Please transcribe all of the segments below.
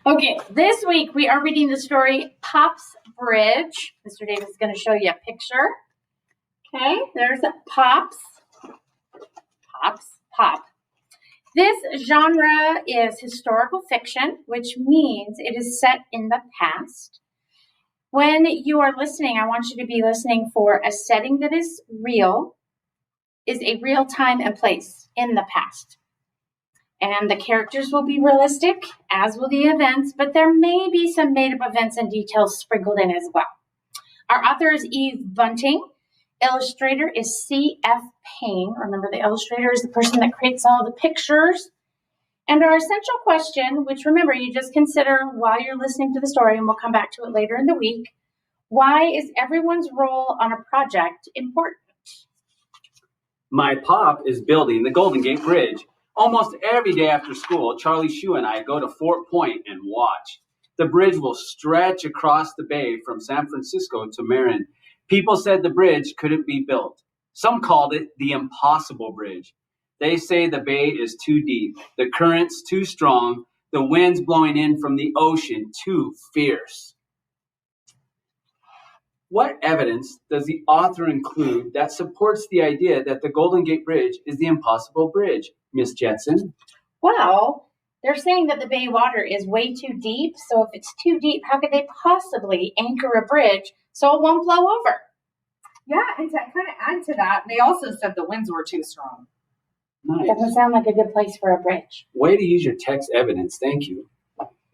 Okay, this week we are reading the story Pop's Bridge. Mr. Davis is going to show you a picture. Okay, there's Pop's. Pop. This genre is historical fiction, which means it is set in the past. When you are listening, I want you to be listening for a setting that is a real time and place in the past. And the characters will be realistic, as will the events, but there may be some made-up events and details sprinkled in as well. Our author is Eve Bunting. Illustrator is C.F. Payne. Remember, the illustrator is the person that creates all the pictures. And our essential question, which remember, you just consider while you're listening to the story, and we'll come back to it later in the week, why is everyone's role on a project important? My pop is building the Golden Gate Bridge. Almost every day after school, Charlie Shue and I go to Fort Point and watch. The bridge will stretch across the bay from San Francisco to Marin. People said the bridge couldn't be built. Some called it the impossible bridge. They say the bay is too deep, the currents too strong, the winds blowing in from the ocean too fierce. What evidence does the author include that supports the idea that the Golden Gate Bridge is the impossible bridge, Miss Jetson? Well, they're saying that the bay water is way too deep, so if it's too deep, how could they possibly anchor a bridge so it won't blow over? Yeah, and to kind of add to that, they also said the winds were too strong. Nice. Doesn't sound like a good place for a bridge. Way to use your text evidence, thank you.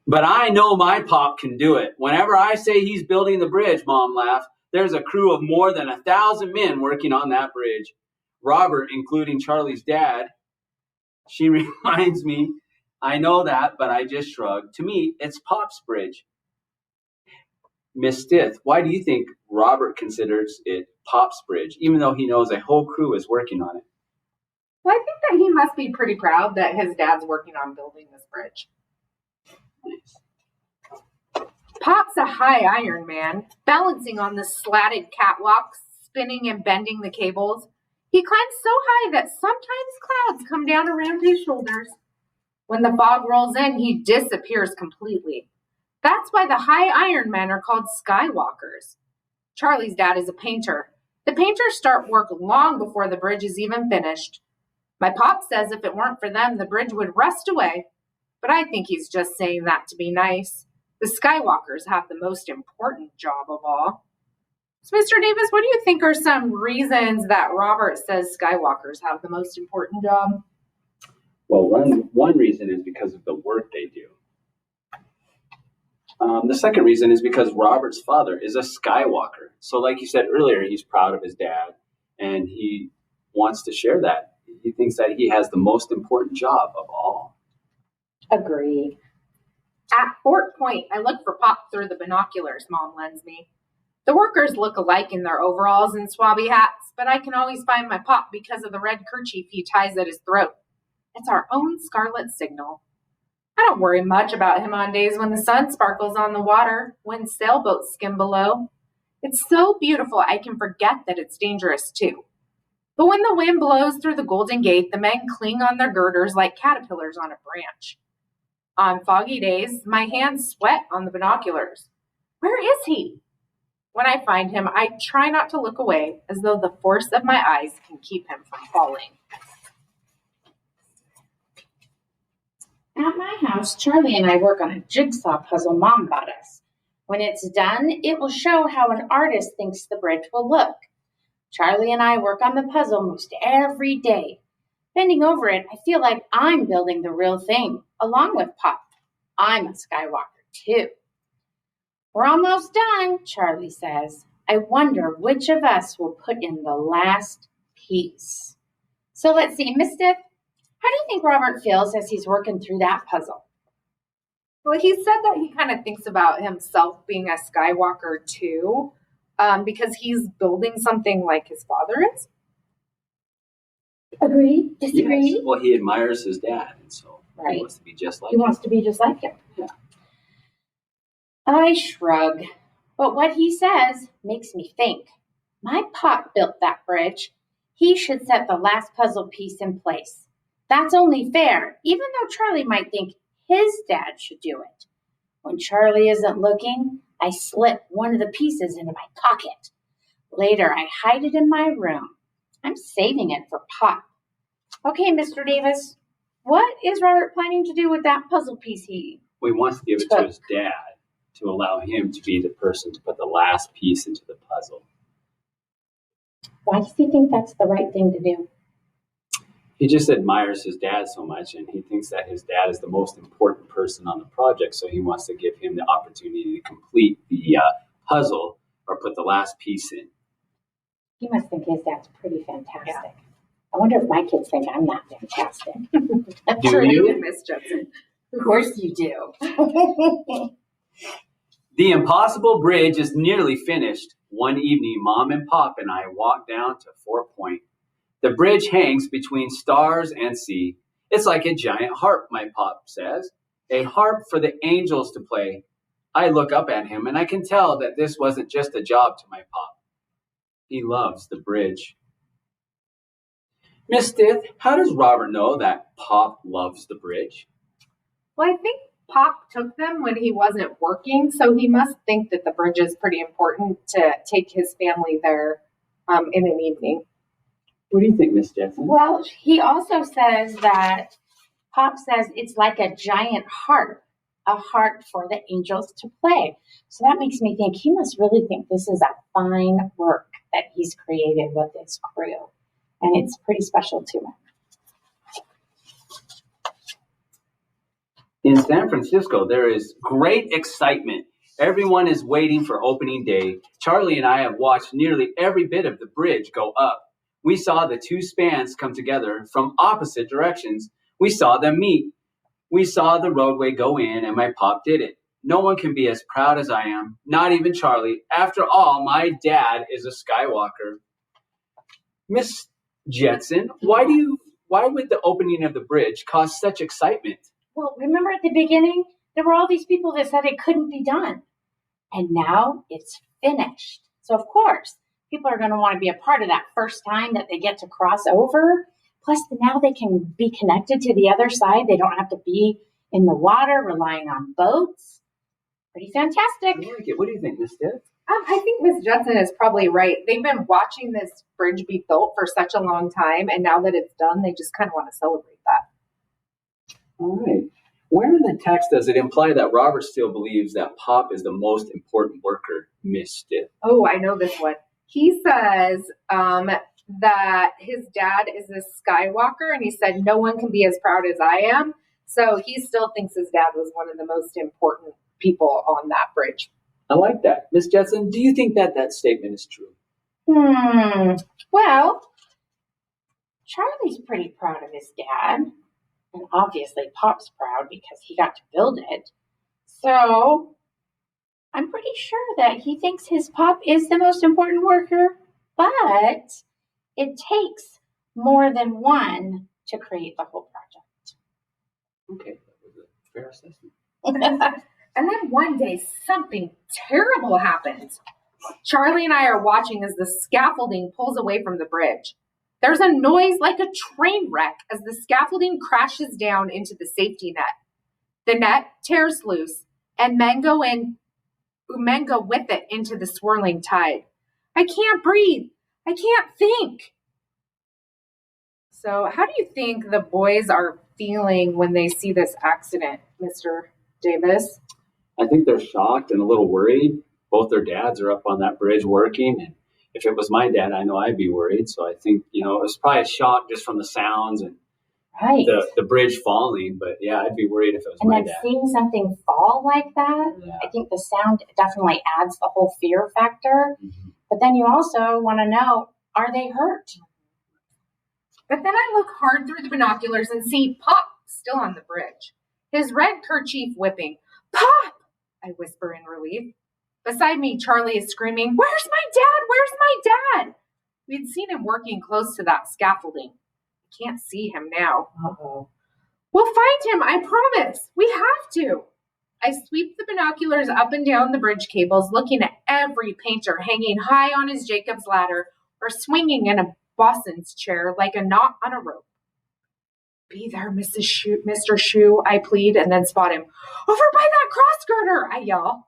But I know my pop can do it. Whenever I say he's building the bridge, Mom laughed, there's a crew of more than 1,000 men working on that bridge. Robert, including Charlie's dad. She reminds me, I know that, but I just shrugged. To me, it's Pop's bridge. Miss Stith, why do you think Robert considers it Pop's bridge, even though he knows a whole crew is working on it? Well, I think that he must be pretty proud that his dad's working on building this bridge. Nice. Pop's a high iron man, balancing on the slatted catwalks, spinning and bending the cables. He climbs so high that sometimes clouds come down around his shoulders. When the fog rolls in, he disappears completely. That's why the high iron men are called skywalkers. Charlie's dad is a painter. The painters start work long before the bridge is even finished. My pop says if it weren't for them, the bridge would rust away. But I think he's just saying that to be nice. The skywalkers have the most important job of all. So, Mr. Davis, what do you think are some reasons that Robert says skywalkers have the most important job? Well, one reason is because of the work they do. The second reason is because Robert's father is a skywalker. So like you said earlier, he's proud of his dad, and he wants to share that. He thinks that he has the most important job of all. Agreed. At Fort Point, I look for Pop through the binoculars Mom lends me. The workers look alike in their overalls and swabby hats, but I can always find my Pop because of the red kerchief he ties at his throat. It's our own scarlet signal. I don't worry much about him on days when the sun sparkles on the water, when sailboats skim below. It's so beautiful I can forget that it's dangerous too. But when the wind blows through the Golden Gate, the men cling on their girders like caterpillars on a branch. On foggy days, my hands sweat on the binoculars. Where is he? When I find him, I try not to look away, as though the force of my eyes can keep him from falling. At my house, Charlie and I work on a jigsaw puzzle Mom bought us. When it's done, it will show how an artist thinks the bridge will look. Charlie and I work on the puzzle most every day. Bending over it, I feel like I'm building the real thing, along with Pop. I'm a Skywalker, too. We're almost done, Charlie says. I wonder which of us will put in the last piece. So let's see, Miss Stith, how do you think Robert feels as he's working through that puzzle? Well, he said that he kind of thinks about himself being a Skywalker, too, because he's building something like his father is. Agree? Disagree? Yes. Well, he admires his dad, and so Right. he wants to be just like He him. wants to be just like him. Yeah. I shrug, but what he says makes me think. My Pop built that bridge. He should set the last puzzle piece in place. That's only fair, even though Charlie might think his dad should do it. When Charlie isn't looking, I slip one of the pieces into my pocket. Later, I hide it in my room. I'm saving it for Pop. Okay, Mr. Davis, what is Robert planning to do with that puzzle piece he He wants to give it to his dad to allow him to be the person to put the last piece into the puzzle. Why does he think that's the right thing to do? He just admires his dad so much, and he thinks that his dad is the most important person on the project, so he wants to give him the opportunity to complete the puzzle or put the last piece in. He must think his dad's pretty fantastic. Yeah. I wonder if my kids think I'm not fantastic. Do you? Miss Judson. Of course you do. The impossible bridge is nearly finished. One evening, Mom and Pop and I walked down to Fort Point. The bridge hangs between stars and sea. It's like a giant harp, my Pop says. A harp for the angels to play. I look up at him and I can tell that this wasn't just a job to my Pop. He loves the bridge. Miss Stith, how does Robert know that Pop loves the bridge? Well, I think Pop took them when he wasn't working, so he must think that the bridge is pretty important to take his family there in an evening. What do you think, Miss Jetson? Well, he also says that Pop says it's like a giant harp, a harp for the angels to play. So that makes me think he must really think this is a fine work that he's created with his crew. And it's pretty special to him. In San Francisco, there is great excitement. Everyone is waiting for opening day. Charlie and I have watched nearly every bit of the bridge go up. We saw the two spans come together from opposite directions. We saw them meet. We saw the roadway go in, and my Pop did it. No one can be as proud as I am, not even Charlie. After all, my dad is a Skywalker. Miss Jetson, why would the opening of the bridge cause such excitement? Well, remember at the beginning, there were all these people that said it couldn't be done. And now it's finished. So, of course, people are going to want to be a part of that first time that they get to cross over. Plus, now they can be connected to the other side. They don't have to be in the water relying on boats. Pretty fantastic. I like it. What do you think, Miss Stith? I think Miss Judson is probably right. They've been watching this bridge be built for such a long time, and now that it's done, they just kind of want to celebrate that. All right. Where in the text does it imply that Robert still believes that Pop is the most important worker, Miss Stith? Oh, I know this one. He says that his dad is a Skywalker, and he said no one can be as proud as I am. So he still thinks his dad was one of the most important people on that bridge. I like that. Miss Jetson, do you think that statement is true? Well, Charlie's pretty proud of his dad. And obviously Pop's proud because he got to build it. So I'm pretty sure that he thinks his Pop is the most important worker, but it takes more than one to create the whole project. Okay, that was a fair assessment. And then one day something terrible happens. Charlie and I are watching as the scaffolding pulls away from the bridge. There's a noise like a train wreck as the scaffolding crashes down into the safety net. The net tears loose, and men go with it into the swirling tide. I can't breathe. I can't think. So how do you think the boys are feeling when they see this accident, Mr. Davis? I think they're shocked and a little worried. Both their dads are up on that bridge working, and if it was my dad, I know I'd be worried. So I think, it was probably a shock just from the sounds and the bridge falling. But yeah, I'd be worried if it was my dad. And then seeing something fall like that, I think the sound definitely adds the whole fear factor. Mm-hmm. But then you also want to know, are they hurt? But then I look hard through the binoculars and see Pop still on the bridge, his red kerchief whipping. Pop! I whisper in relief. Beside me, Charlie is screaming, "Where's my dad? Where's my dad?" We'd seen him working close to that scaffolding. I can't see him now. Uh-oh. We'll find him, I promise. We have to. I sweep the binoculars up and down the bridge cables, looking at every painter hanging high on his Jacob's ladder or swinging in a bosson's chair like a knot on a rope. Be there, Mr. Shoe, I plead, and then spot him. Over by that cross girder, I yell.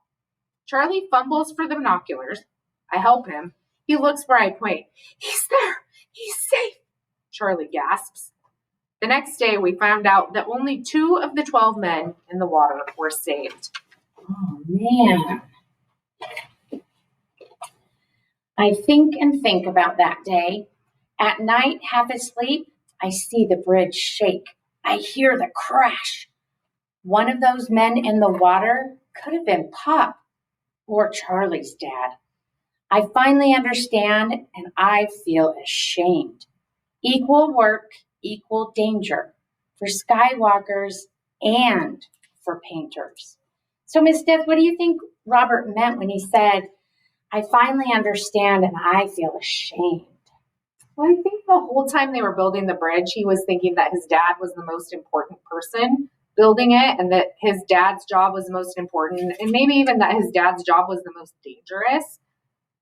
Charlie fumbles for the binoculars. I help him. He looks where I point. He's there. He's safe, Charlie gasps. The next day, we found out that only 2 of the 12 men in the water were saved. Oh, man. I think and think about that day. At night, half asleep, I see the bridge shake. I hear the crash. One of those men in the water could have been Pop or Charlie's dad. I finally understand and I feel ashamed. Equal work, equal danger for skywalkers and for painters. So, Miss Steph, what do you think Robert meant when he said, I finally understand and I feel ashamed? Well, I think the whole time they were building the bridge, he was thinking that his dad was the most important person building it and that his dad's job was the most important and maybe even that his dad's job was the most dangerous.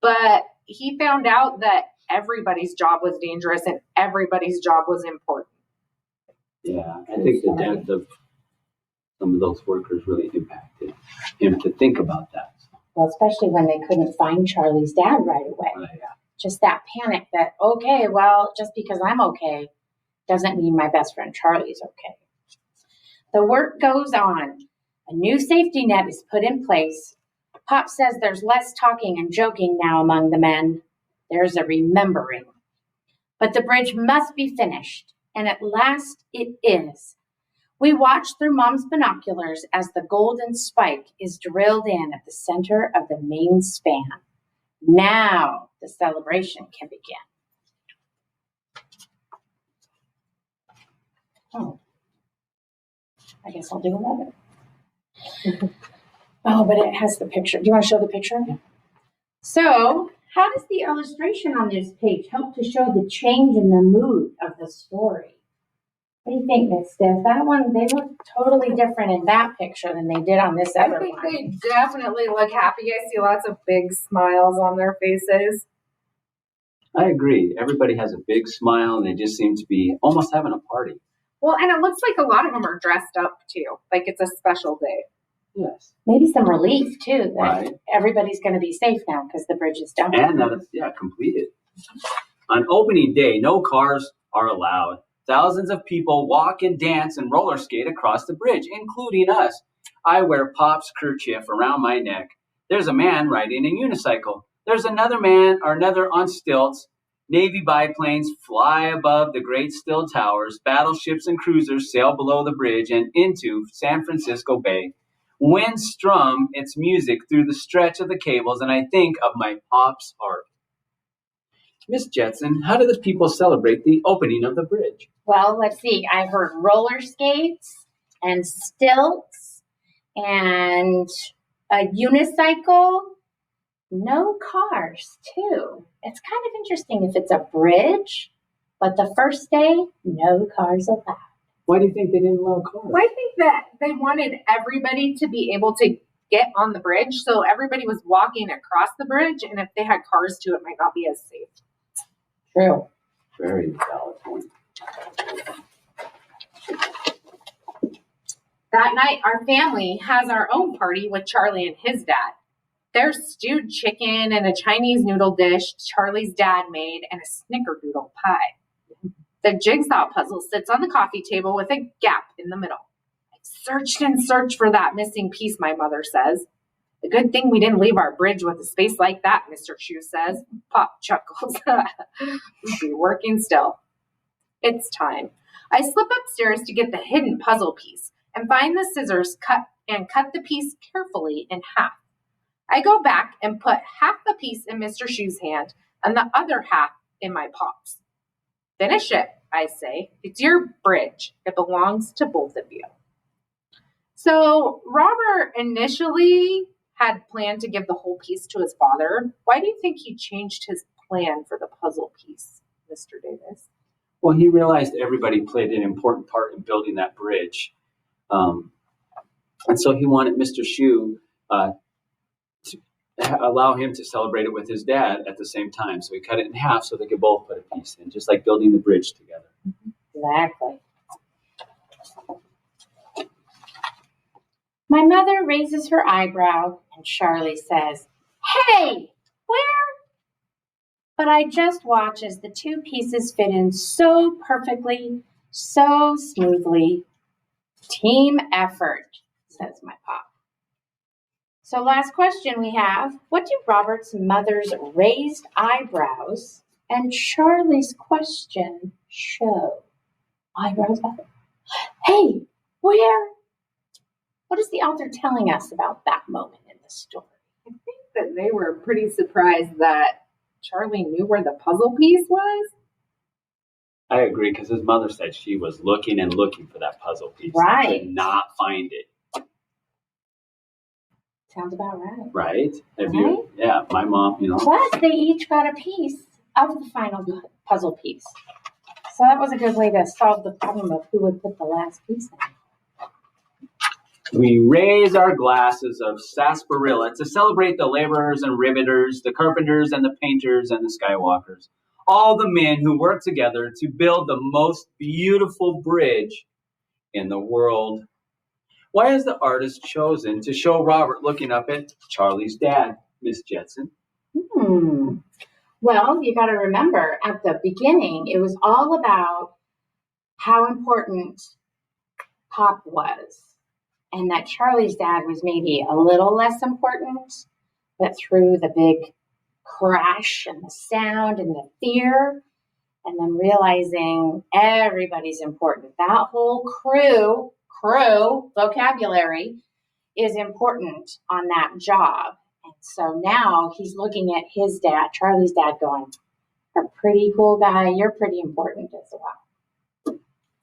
But he found out that everybody's job was dangerous and everybody's job was important. Yeah, I think the death of some of those workers really impacted him to think about that. Well, especially when they couldn't find Charlie's dad right away. Yeah. Just that panic that, okay, well, just because I'm okay doesn't mean my best friend Charlie's okay. The work goes on. A new safety net is put in place. Pop says there's less talking and joking now among the men. There's a remembering. But the bridge must be finished, and at last it is. We watch through Mom's binoculars as the golden spike is drilled in at the center of the main span. Now the celebration can begin. Oh, I guess I'll do 11. Oh, but it has the picture. Do you want to show the picture? Yeah. So, how does the illustration on this page help to show the change in the mood of the story? What do you think, Miss Steph? That one, they look totally different in that picture than they did on this other one. I think they definitely look happy. I see lots of big smiles on their faces. I agree. Everybody has a big smile and they just seem to be almost having a party. Well, and it looks like a lot of them are dressed up too. Like it's a special day. Yes. Maybe some relief too that Right. everybody's going to be safe now because the bridge is done. And that it's, completed. On opening day, no cars are allowed. Thousands of people walk and dance and roller skate across the bridge, including us. I wear Pop's kerchief around my neck. There's a man riding a unicycle. There's another man or another on stilts. Navy biplanes fly above the great still towers. Battleships and cruisers sail below the bridge and into San Francisco Bay. Wind strum its music through the stretch of the cables, and I think of my Pop's art. Miss Jetson, how do the people celebrate the opening of the bridge? Well, let's see. I heard roller skates and stilts and a unicycle. No cars, too. It's kind of interesting if it's a bridge, but the first day, no cars allowed. Why do you think they didn't allow cars? Well, I think that they wanted everybody to be able to get on the bridge, so everybody was walking across the bridge, and if they had cars too, it might not be as safe. True. Very valid point. That night, our family has our own party with Charlie and his dad. There's stewed chicken and a Chinese noodle dish Charlie's dad made and a snickerdoodle pie. The jigsaw puzzle sits on the coffee table with a gap in the middle. I searched and searched for that missing piece, my mother says. A good thing we didn't leave our bridge with a space like that, Mr. Shoe says. Pop chuckles. We'd be working still. It's time. I slip upstairs to get the hidden puzzle piece and find the scissors cut the piece carefully in half. I go back and put half the piece in Mr. Shoe's hand and the other half in my Pop's. Finish it, I say. It's your bridge. It belongs to both of you. So Robert initially had planned to give the whole piece to his father. Why do you think he changed his plan for the puzzle piece, Mr. Davis? Well, he realized everybody played an important part in building that bridge. And so he wanted Mr. Shoe to allow him to celebrate it with his dad at the same time. So he cut it in half so they could both put a piece in, just like building the bridge together. Exactly. My mother raises her eyebrow and Charlie says, "Hey, where?" But I just watch as the two pieces fit in so perfectly, so smoothly. Team effort, says my pop. So last question we have, what do Robert's mother's raised eyebrows and Charlie's question show? Eyebrows up. Hey, where? What is the author telling us about that moment in the story? I think that they were pretty surprised that Charlie knew where the puzzle piece was. I agree, because his mother said she was looking and looking for that puzzle piece. Right. Did not find it. Sounds about right. Right? Right? Yeah, my mom, Plus, they each got a piece of the final puzzle piece. So that was a good way to solve the problem of who would put the last piece in. We raise our glasses of sarsaparilla to celebrate the laborers and riveters, the carpenters and the painters and the skywalkers, all the men who work together to build the most beautiful bridge in the world. Why is the artist chosen to show Robert looking up at Charlie's dad, Miss Jetson? Well, you got to remember at the beginning, it was all about how important Pop was, and that Charlie's dad was maybe a little less important, but through the big crash and the sound and the fear, and then realizing everybody's important. That whole crew vocabulary is important on that job. And so now he's looking at his dad, Charlie's dad, going, "You're a pretty cool guy. You're pretty important as well."